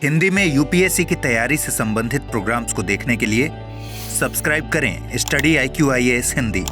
हिंदी में यूपीएससी की तैयारी से संबंधित प्रोग्राम्स को देखने के लिए सब्सक्राइब करें study IQ IAS Hindi.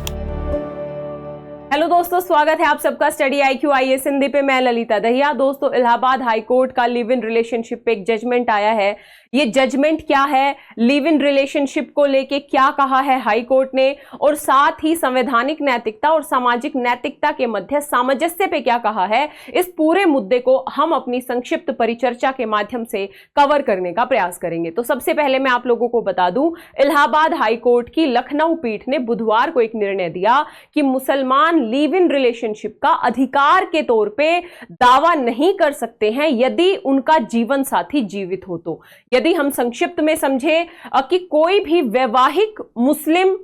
Hello दोस्तों, स्वागत है आप सबका स्टडी IQ IAS हिंदी पे। मैं ललिता दहिया। दोस्तों, इलाहाबाद हाई कोर्ट का लिव इन रिलेशनशिप पे एक जजमेंट आया है। ये जजमेंट क्या है, लिव इन रिलेशनशिप को लेके क्या कहा है हाई कोर्ट ने, और साथ ही संवैधानिक नैतिकता और सामाजिक नैतिकता के मध्य सामंजस्य पे क्या कहा है, इस पूरे मुद्दे को हम अपनी संक्षिप्त परिचर्चा के माध्यम से कवर करने का प्रयास करेंगे। तो सबसे पहले मैं आप लोगों को बता दूं, इलाहाबाद हाई कोर्ट की लखनऊ पीठ ने बुधवार को एक निर्णय दिया कि मुसलमान लिव इन रिलेशनशिप का अधिकार के तौर पे दावा नहीं कर सकते हैं यदि उनका जीवन साथी जीवित हो। तो यदि हम संक्षिप्त में समझे कि कोई भी वैवाहिक मुस्लिम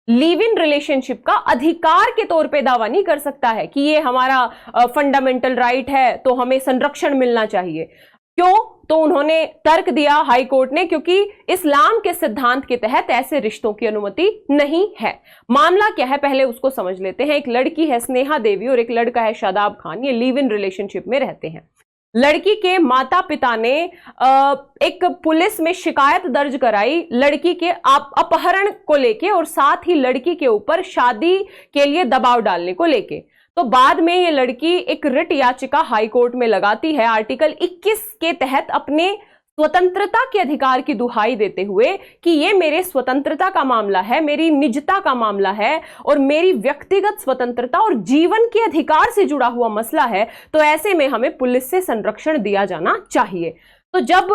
लिव इन रिलेशनशिप का अधिकार के तौर पे दावा नहीं कर सकता है कि ये हमारा फंडामेंटल राइट है तो हमें संरक्षण मिलना चाहिए। क्यों? तो उन्होंने तर्क दिया हाई कोर्ट ने, क्योंकि इस्लाम के सिद्धांत के तहत ऐसे रिश्तों की अनुमति नहीं है। मामला क्या है पहले उसको समझ लेते हैं। एक लड़की है स्नेहा देवी और एक लड़का है शादाब खान। ये लिव इन रिलेशनशिप में रहते हैं। लड़की के माता पिता ने एक पुलिस में शिकायत दर्ज कराई लड़की के अपहरण को लेके और साथ ही लड़की के ऊपर शादी के लिए दबाव डालने को लेके। तो बाद में ये लड़की एक रिट याचिका हाई कोर्ट में लगाती है आर्टिकल 21 के तहत अपने स्वतंत्रता के अधिकार की दुहाई देते हुए कि ये मेरे स्वतंत्रता का मामला है, मेरी निजता का मामला है और मेरी व्यक्तिगत स्वतंत्रता और जीवन के अधिकार से जुड़ा हुआ मसला है। तो ऐसे में हमें पुलिस से संरक्षण दिया जाना चाहिए। तो जब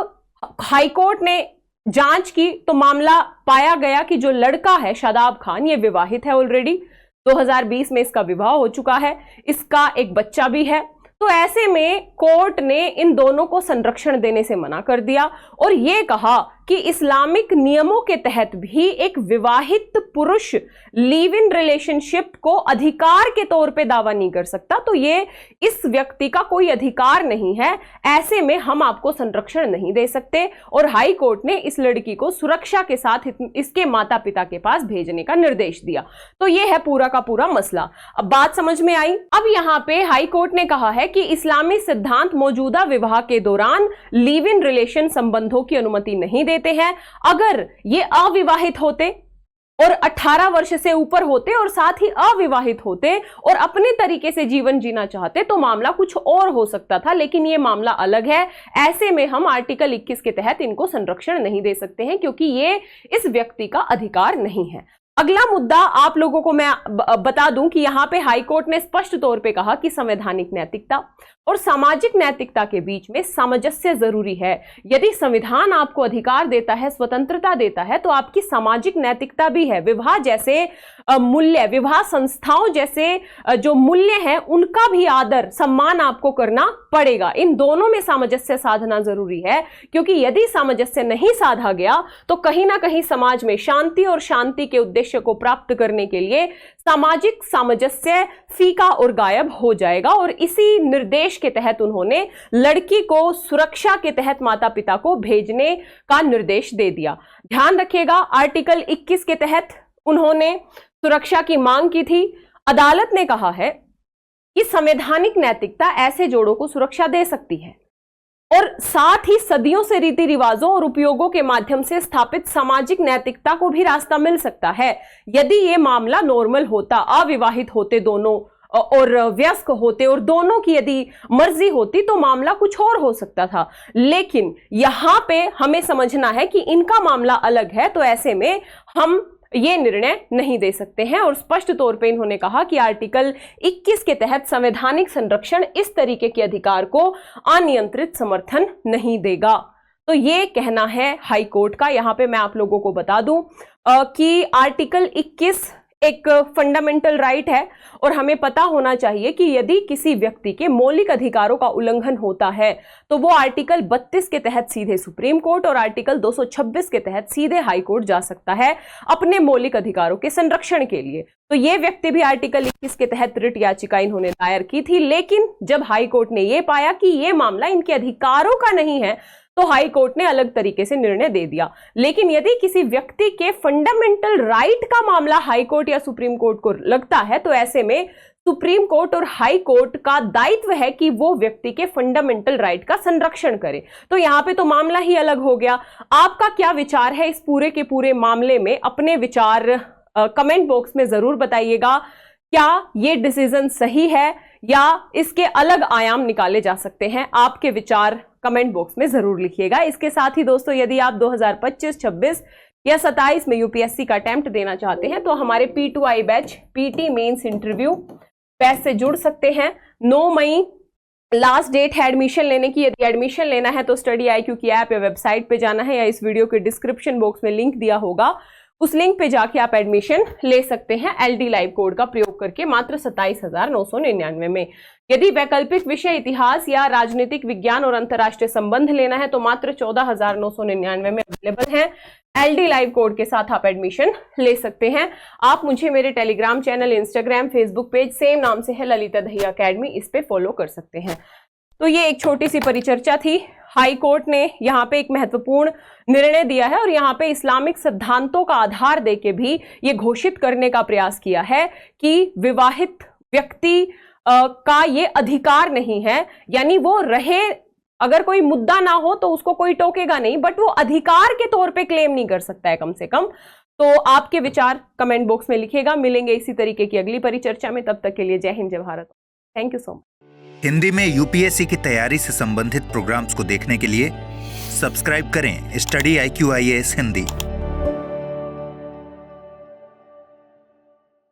हाईकोर्ट ने जांच की तो मामला पाया गया कि जो लड़का है शादाब खान, ये विवाहित है ऑलरेडी। 2020 में इसका विवाह हो चुका है, इसका एक बच्चा भी है। तो ऐसे में कोर्ट ने इन दोनों को संरक्षण देने से मना कर दिया और यह कहा कि इस्लामिक नियमों के तहत भी एक विवाहित पुरुष लिव इन रिलेशनशिप को अधिकार के तौर पे दावा नहीं कर सकता। तो ये इस व्यक्ति का कोई अधिकार नहीं है, ऐसे में हम आपको संरक्षण नहीं दे सकते। और हाई कोर्ट ने इस लड़की को सुरक्षा के साथ इसके माता पिता के पास भेजने का निर्देश दिया। तो ये है पूरा का पूरा मसला। अब बात समझ में आई। अब यहाँ पे हाई कोर्ट ने कहा है कि इस्लामी सिद्धांत मौजूदा विवाह के दौरान लिव इन रिलेशन संबंधों की अनुमति नहीं देते हैं। अगर ये अविवाहित होते और 18 वर्ष से ऊपर होते और साथ ही अविवाहित होते और अपने तरीके से जीवन जीना चाहते तो मामला कुछ और हो सकता था, लेकिन ये मामला अलग है। ऐसे में हम आर्टिकल 21 के तहत इनको संरक्षण नहीं दे सकते हैं क्योंकि ये इस व्यक्ति का अधिकार नहीं है। अगला मुद्दा आप लोगों को मैं बता दूं कि यहां पे हाई कोर्ट ने स्पष्ट तौर पे कहा कि संवैधानिक नैतिकता और सामाजिक नैतिकता के बीच में सामंजस्य जरूरी है। यदि संविधान आपको अधिकार देता है, स्वतंत्रता देता है, तो आपकी सामाजिक नैतिकता भी है। विवाह जैसे मूल्य, विवाह संस्थाओं जैसे जो मूल्य हैं, उनका भी आदर सम्मान आपको करना पड़ेगा। इन दोनों में सामंजस्य साधना जरूरी है, क्योंकि यदि सामंजस्य नहीं साधा गया तो कहीं ना कहीं समाज में शांति और शांति के उद्देश्य को प्राप्त करने के लिए सामाजिक सामंजस्य फीका और गायब हो जाएगा। और इसी निर्देश के तहत उन्होंने लड़की को सुरक्षा के तहत माता पिता को भेजने का निर्देश दे दिया। ध्यान रखिएगा, आर्टिकल 21 के तहत उन्होंने सुरक्षा की मांग की थी। अदालत ने कहा है कि संवैधानिक नैतिकता ऐसे जोड़ों को सुरक्षा दे सकती है और साथ ही सदियों से रीति रिवाजों और उपयोगों के माध्यम से स्थापित सामाजिक नैतिकता को भी रास्ता मिल सकता है। यदि यह मामला नॉर्मल होता, अविवाहित होते दोनों और वयस्क होते और दोनों की यदि मर्जी होती तो मामला कुछ और हो सकता था, लेकिन यहां पे हमें समझना है कि इनका मामला अलग है। तो ऐसे में हम ये निर्णय नहीं दे सकते हैं और स्पष्ट तौर पे इन्होंने कहा कि आर्टिकल 21 के तहत संवैधानिक संरक्षण इस तरीके के अधिकार को अनियंत्रित समर्थन नहीं देगा। तो ये कहना है हाई कोर्ट का। यहां पे मैं आप लोगों को बता दूं कि आर्टिकल 21 एक फंडामेंटल राइट है और हमें पता होना चाहिए कि यदि किसी व्यक्ति के मौलिक अधिकारों का उल्लंघन होता है तो वो आर्टिकल 32 के तहत सीधे सुप्रीम कोर्ट और आर्टिकल 226 के तहत सीधे हाई कोर्ट जा सकता है अपने मौलिक अधिकारों के संरक्षण के लिए। तो ये व्यक्ति भी आर्टिकल 21 के तहत रिट याचिका इन्होंने दायर की थी, लेकिन जब हाई कोर्ट ने यह पाया कि यह मामला इनके अधिकारों का नहीं है तो हाई कोर्ट ने अलग तरीके से निर्णय दे दिया। लेकिन यदि किसी व्यक्ति के फंडामेंटल राइट का मामला हाई कोर्ट या सुप्रीम कोर्ट को लगता है तो ऐसे में सुप्रीम कोर्ट और हाई कोर्ट का दायित्व है कि वो व्यक्ति के फंडामेंटल राइट का संरक्षण करे। तो यहां पे तो मामला ही अलग हो गया। आपका क्या विचार है इस पूरे के पूरे मामले में? अपने विचार कमेंट बॉक्स में जरूर बताइएगा। क्या ये डिसीजन सही है या इसके अलग आयाम निकाले जा सकते हैं? आपके विचार कमेंट बॉक्स में जरूर लिखिएगा। इसके साथ ही दोस्तों, यदि आप 2025, 26 या 27 में यूपीएससी का अटेम्प्ट देना चाहते हैं तो हमारे P2I batch PT mains interview batch से जुड़ सकते हैं। 9 मई लास्ट डेट है एडमिशन लेने की। यदि एडमिशन लेना है तो स्टडी IQ की ऐप या वेबसाइट पे जाना है, या इस वीडियो के डिस्क्रिप्शन बॉक्स में लिंक दिया होगा, उस लिंक पे जाके आप एडमिशन ले सकते हैं LD लाइव कोड का प्रयोग करके मात्र 27,999 में। यदि वैकल्पिक विषय इतिहास या राजनीतिक विज्ञान और अंतर्राष्ट्रीय संबंध लेना है तो मात्र 14,999 में अवेलेबल है। LD लाइव कोड के साथ आप एडमिशन ले सकते हैं। आप मुझे मेरे Telegram channel, Instagram, Facebook page same नाम से है ललिता दहिया अकेडमी, इस पे फॉलो कर सकते हैं। तो ये एक छोटी सी परिचर्चा थी। हाई कोर्ट ने यहाँ पे एक महत्वपूर्ण निर्णय दिया है और यहाँ पे इस्लामिक सिद्धांतों का आधार देके भी ये घोषित करने का प्रयास किया है कि विवाहित व्यक्ति का ये अधिकार नहीं है, यानी वो रहे, अगर कोई मुद्दा ना हो तो उसको कोई टोकेगा नहीं, बट वो अधिकार के तौर पे क्लेम नहीं कर सकता है कम से कम। तो आपके विचार कमेंट बॉक्स में लिखिएगा। मिलेंगे इसी तरीके की अगली परिचर्चा में। तब तक के लिए जय हिंद, जय Bharat. Thank you so much. Hindi में यूपीएससी की तैयारी से संबंधित प्रोग्राम्स को देखने के लिए सब्सक्राइब करें स्टडी IQ IAS हिंदी।